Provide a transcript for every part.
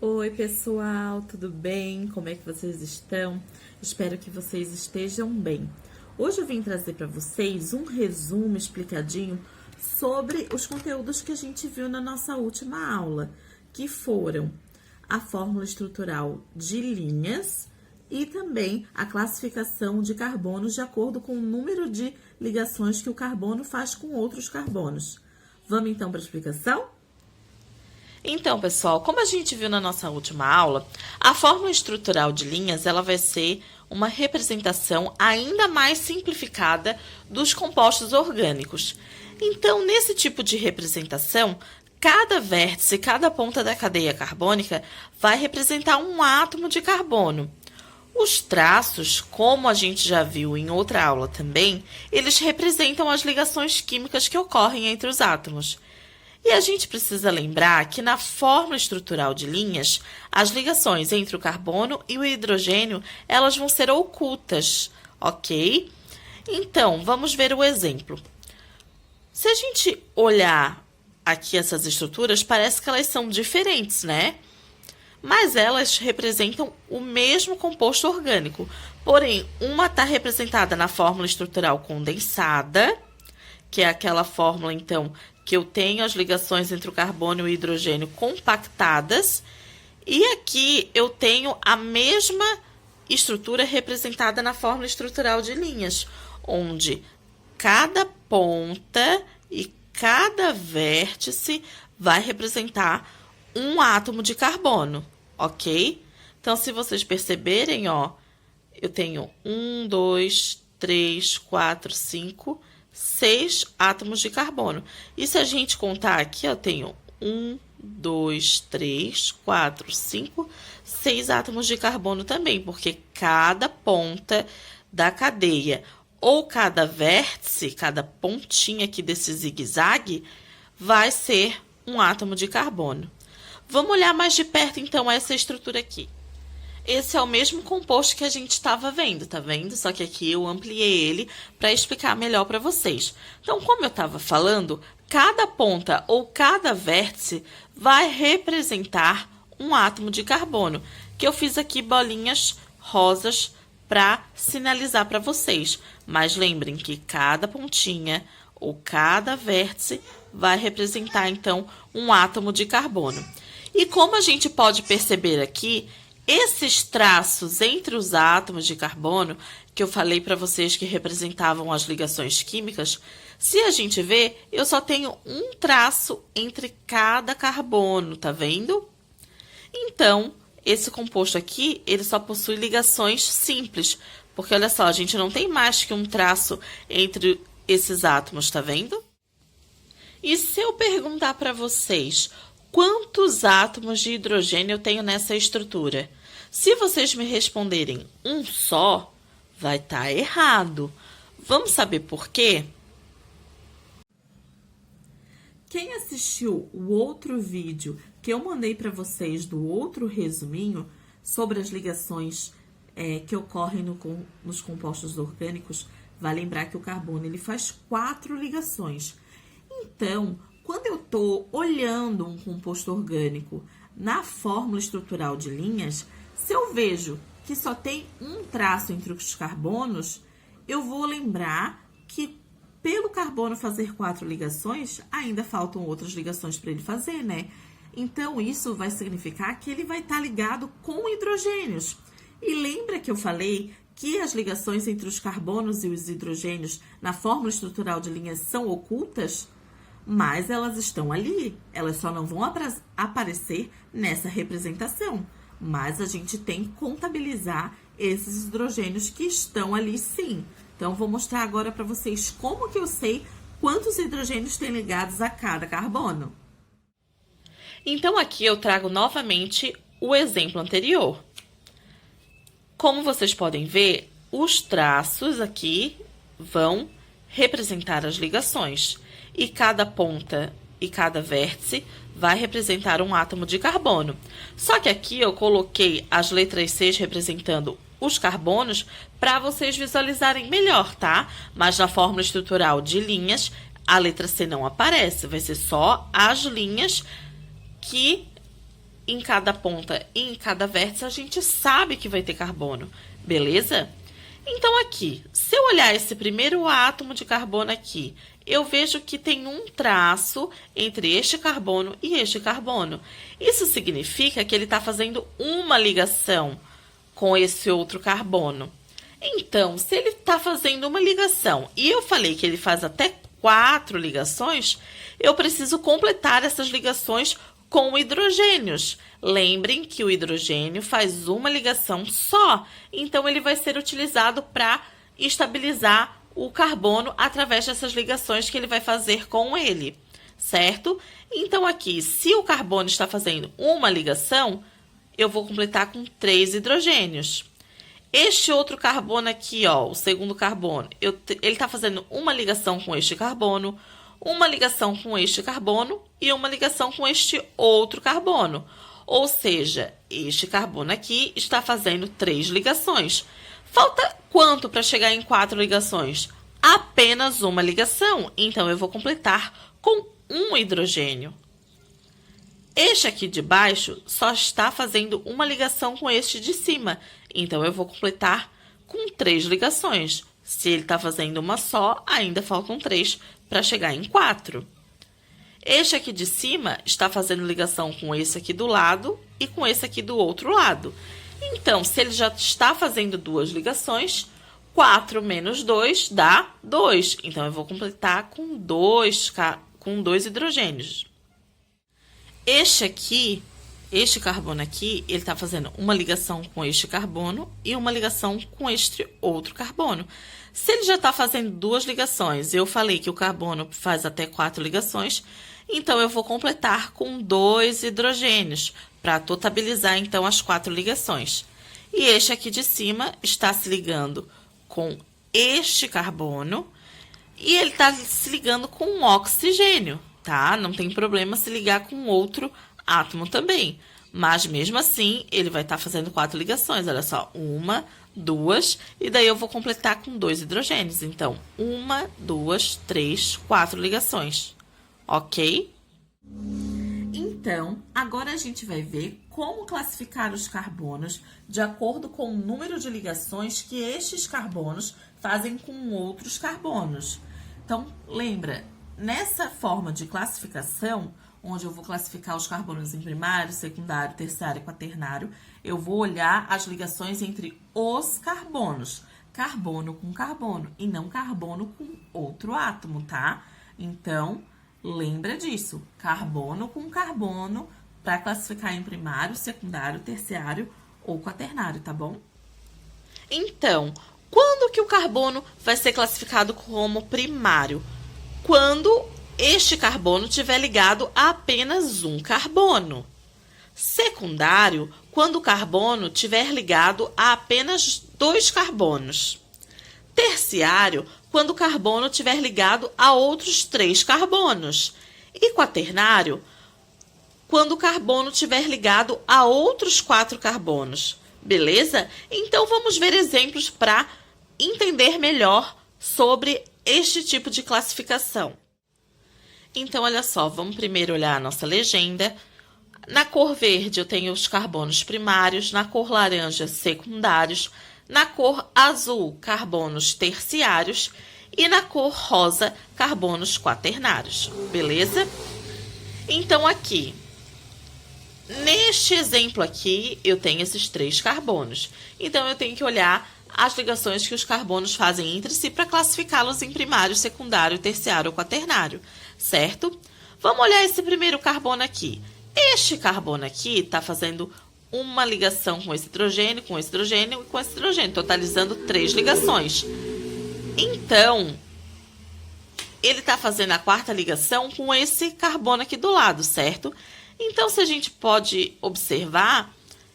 Oi, pessoal, tudo bem? Como é que vocês estão? Espero que vocês estejam bem. Hoje eu vim trazer para vocês um resumo explicadinho sobre os conteúdos que a gente viu na nossa última aula, que foram a fórmula estrutural de linhas e também a classificação de carbonos de acordo com o número de ligações que o carbono faz com outros carbonos. Vamos então para a explicação? Então, pessoal, como a gente viu na nossa última aula, a fórmula estrutural de linhas ela vai ser uma representação ainda mais simplificada dos compostos orgânicos. Então, nesse tipo de representação, cada vértice, cada ponta da cadeia carbônica vai representar um átomo de carbono. Os traços, como a gente já viu em outra aula também, eles representam as ligações químicas que ocorrem entre os átomos. E a gente precisa lembrar que na fórmula estrutural de linhas, as ligações entre o carbono e o hidrogênio, elas vão ser ocultas, ok? Então, vamos ver o exemplo. Se a gente olhar aqui essas estruturas, parece que elas são diferentes, né? Mas elas representam o mesmo composto orgânico. Porém, uma está representada na fórmula estrutural condensada, que é aquela fórmula, então, que eu tenho as ligações entre o carbono e o hidrogênio compactadas, e aqui eu tenho a mesma estrutura representada na fórmula estrutural de linhas, onde cada ponta e cada vértice vai representar um átomo de carbono, ok? Então, se vocês perceberem, ó, eu tenho 1, 2, 3, 4, 5... 6 átomos de carbono. E se a gente contar aqui, eu tenho 1, 2, 3, 4, 5, 6 átomos de carbono também, porque cada ponta da cadeia ou cada vértice, cada pontinha aqui desse zigue-zague, vai ser um átomo de carbono. Vamos olhar mais de perto, então, essa estrutura aqui. Esse é o mesmo composto que a gente estava vendo, tá vendo? Só que aqui eu ampliei ele para explicar melhor para vocês. Então, como eu estava falando, cada ponta ou cada vértice vai representar um átomo de carbono, que eu fiz aqui bolinhas rosas para sinalizar para vocês. Mas lembrem que cada pontinha ou cada vértice vai representar, então, um átomo de carbono. E como a gente pode perceber aqui, esses traços entre os átomos de carbono, que eu falei para vocês que representavam as ligações químicas, se a gente ver, eu só tenho um traço entre cada carbono, tá vendo? Então, esse composto aqui, ele só possui ligações simples, porque olha só, a gente não tem mais que um traço entre esses átomos, tá vendo? E se eu perguntar para vocês, quantos átomos de hidrogênio eu tenho nessa estrutura? Se vocês me responderem um só, vai estar errado. Vamos saber por quê? Quem assistiu o outro vídeo que eu mandei para vocês do outro resuminho sobre as ligações que ocorrem nos compostos orgânicos, vai lembrar que o carbono ele faz 4 ligações. Então, quando eu estou olhando um composto orgânico na fórmula estrutural de linhas, se eu vejo que só tem um traço entre os carbonos, eu vou lembrar que pelo carbono fazer 4 ligações, ainda faltam outras ligações para ele fazer, né? Então, isso vai significar que ele vai estar ligado com hidrogênios. E lembra que eu falei que as ligações entre os carbonos e os hidrogênios na fórmula estrutural de linhas são ocultas? Mas elas estão ali, elas só não vão aparecer nessa representação. Mas a gente tem que contabilizar esses hidrogênios que estão ali sim. Então, vou mostrar agora para vocês como que eu sei quantos hidrogênios tem ligados a cada carbono. Então, aqui eu trago novamente o exemplo anterior. Como vocês podem ver, os traços aqui vão representar as ligações. E cada ponta e cada vértice vai representar um átomo de carbono. Só que aqui eu coloquei as letras C representando os carbonos para vocês visualizarem melhor, tá? Mas na fórmula estrutural de linhas, a letra C não aparece, vai ser só as linhas que em cada ponta e em cada vértice, a gente sabe que vai ter carbono, beleza? Então aqui, se eu olhar esse primeiro átomo de carbono aqui, eu vejo que tem um traço entre este carbono e este carbono. Isso significa que ele está fazendo uma ligação com esse outro carbono. Então, se ele está fazendo uma ligação e eu falei que ele faz até 4 ligações, eu preciso completar essas ligações com hidrogênios. Lembrem que o hidrogênio faz uma ligação só, então ele vai ser utilizado para estabilizar o carbono através dessas ligações que ele vai fazer com ele, certo? Então aqui, se o carbono está fazendo uma ligação, eu vou completar com 3 hidrogênios. Este outro carbono aqui, ó, o segundo carbono, ele está fazendo uma ligação com este carbono, uma ligação com este carbono e uma ligação com este outro carbono. Ou seja, este carbono aqui está fazendo 3 ligações. Falta quanto para chegar em 4 ligações? Apenas uma ligação. Então, eu vou completar com um hidrogênio. Este aqui de baixo só está fazendo uma ligação com este de cima. Então, eu vou completar com 3 ligações. Se ele está fazendo uma só, ainda faltam 3 para chegar em 4. Este aqui de cima está fazendo ligação com esse aqui do lado e com esse aqui do outro lado. Então, se ele já está fazendo 2 ligações, 4 menos 2 dá 2. Então, eu vou completar com 2 hidrogênios. Este carbono aqui, ele está fazendo uma ligação com este carbono e uma ligação com este outro carbono. Se ele já está fazendo 2 ligações, eu falei que o carbono faz até 4 ligações, então eu vou completar com 2 hidrogênios, para totalizar então as 4 ligações. E este aqui de cima está se ligando com este carbono e ele está se ligando com um oxigênio, tá? Não tem problema se ligar com outro átomo também. Mas mesmo assim, ele vai estar fazendo 4 ligações. Olha só, 1, 2, e daí eu vou completar com 2 hidrogênios. Então, 1, 2, 3, 4 ligações. Ok? Então, agora a gente vai ver como classificar os carbonos de acordo com o número de ligações que estes carbonos fazem com outros carbonos. Então, lembra, nessa forma de classificação, onde eu vou classificar os carbonos em primário, secundário, terciário e quaternário, eu vou olhar as ligações entre os carbonos, carbono com carbono, e não carbono com outro átomo, tá? Então, lembra disso, carbono com carbono, para classificar em primário, secundário, terciário ou quaternário, tá bom? Então, quando que o carbono vai ser classificado como primário? Quando este carbono estiver ligado a apenas um carbono. Secundário, quando o carbono estiver ligado a apenas 2 carbonos. Terciário, quando o carbono estiver ligado a outros 3 carbonos. E quaternário, quando o carbono estiver ligado a outros 4 carbonos. Beleza? Então, vamos ver exemplos para entender melhor sobre este tipo de classificação. Então, olha só, vamos primeiro olhar a nossa legenda. Na cor verde, eu tenho os carbonos primários, na cor laranja, secundários, na cor azul, carbonos terciários e na cor rosa, carbonos quaternários, beleza? Então, aqui, neste exemplo aqui, eu tenho esses 3 carbonos. Então, eu tenho que olhar as ligações que os carbonos fazem entre si para classificá-los em primário, secundário, terciário ou quaternário, certo? Vamos olhar esse primeiro carbono aqui. Este carbono aqui está fazendo uma ligação com esse hidrogênio e com esse hidrogênio, totalizando 3 ligações. Então, ele está fazendo a 4ª ligação com esse carbono aqui do lado, certo? Então, se a gente pode observar,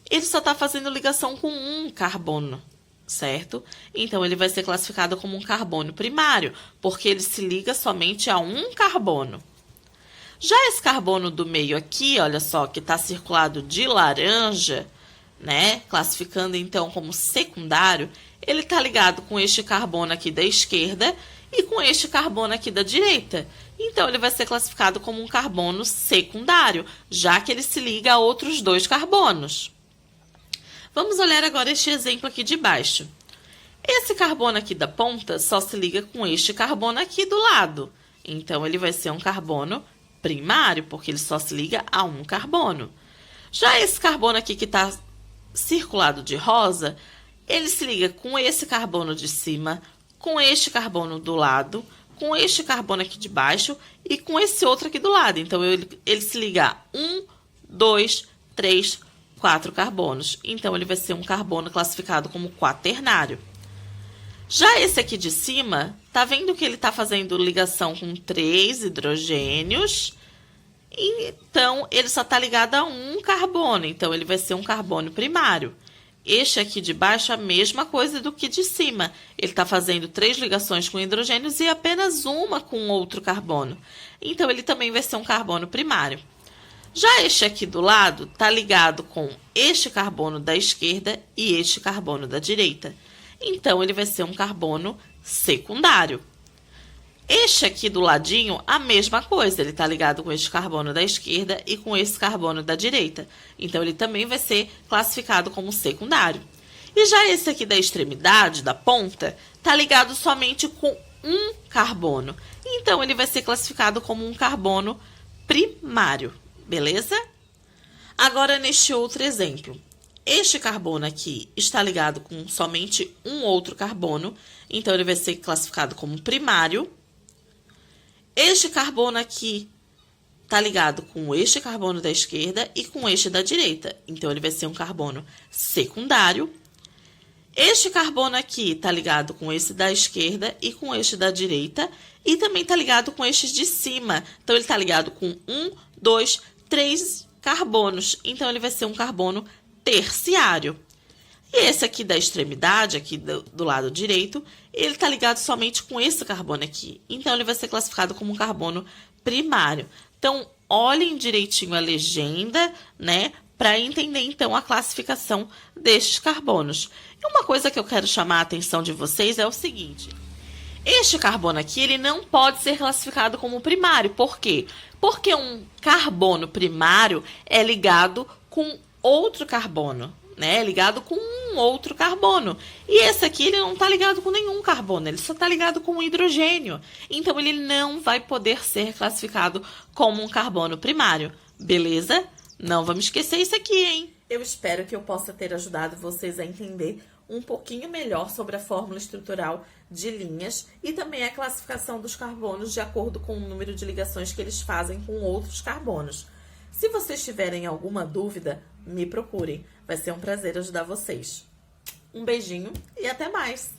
ele só está fazendo ligação com um carbono, certo? Então, ele vai ser classificado como um carbono primário, porque ele se liga somente a um carbono. Já esse carbono do meio aqui, olha só, que está circulado de laranja, né? Classificando então como secundário, ele está ligado com este carbono aqui da esquerda e com este carbono aqui da direita, Então, ele vai ser classificado como um carbono secundário, já que ele se liga a outros 2 carbonos. Vamos olhar agora este exemplo aqui de baixo. Esse carbono aqui da ponta só se liga com este carbono aqui do lado. Então, ele vai ser um carbono primário, porque ele só se liga a um carbono. Já esse carbono aqui que está circulado de rosa, ele se liga com esse carbono de cima, com este carbono do lado, com este carbono aqui de baixo e com esse outro aqui do lado. Então, ele se liga a 1, 2, 3, 4 carbonos. Então, ele vai ser um carbono classificado como quaternário. Já esse aqui de cima, tá vendo que ele está fazendo ligação com 3 hidrogênios? Então, ele só está ligado a um carbono. Então, ele vai ser um carbono primário. Este aqui de baixo é a mesma coisa do que de cima. Ele está fazendo 3 ligações com hidrogênios e apenas uma com outro carbono. Então, ele também vai ser um carbono primário. Já este aqui do lado está ligado com este carbono da esquerda e este carbono da direita. Então, ele vai ser um carbono secundário. Este aqui do ladinho, a mesma coisa. Ele está ligado com este carbono da esquerda e com esse carbono da direita. Então, ele também vai ser classificado como secundário. E já esse aqui da extremidade, da ponta, está ligado somente com um carbono. Então, ele vai ser classificado como um carbono primário. Beleza? Agora, neste outro exemplo. Este carbono aqui está ligado com somente um outro carbono. Então, ele vai ser classificado como primário. Este carbono aqui está ligado com este carbono da esquerda e com este da direita. Então, ele vai ser um carbono secundário. Este carbono aqui está ligado com esse da esquerda e com este da direita. E também está ligado com estes de cima. Então, ele está ligado com 1, 2, 3 carbonos. Então, ele vai ser um carbono terciário. E esse aqui da extremidade, aqui do lado direito, ele está ligado somente com esse carbono aqui. Então, ele vai ser classificado como um carbono primário. Então, olhem direitinho a legenda, né? Para entender, então, a classificação destes carbonos. E uma coisa que eu quero chamar a atenção de vocês é o seguinte. Este carbono aqui, ele não pode ser classificado como primário. Por quê? Porque um carbono primário é ligado com outro carbono, né? Ligado com um outro carbono. E esse aqui, ele não está ligado com nenhum carbono, ele só está ligado com um hidrogênio. Então, ele não vai poder ser classificado como um carbono primário. Beleza? Não vamos esquecer isso aqui, hein? Eu espero que eu possa ter ajudado vocês a entender um pouquinho melhor sobre a fórmula estrutural de linhas e também a classificação dos carbonos de acordo com o número de ligações que eles fazem com outros carbonos. Se vocês tiverem alguma dúvida, me procurem. Vai ser um prazer ajudar vocês. Um beijinho e até mais!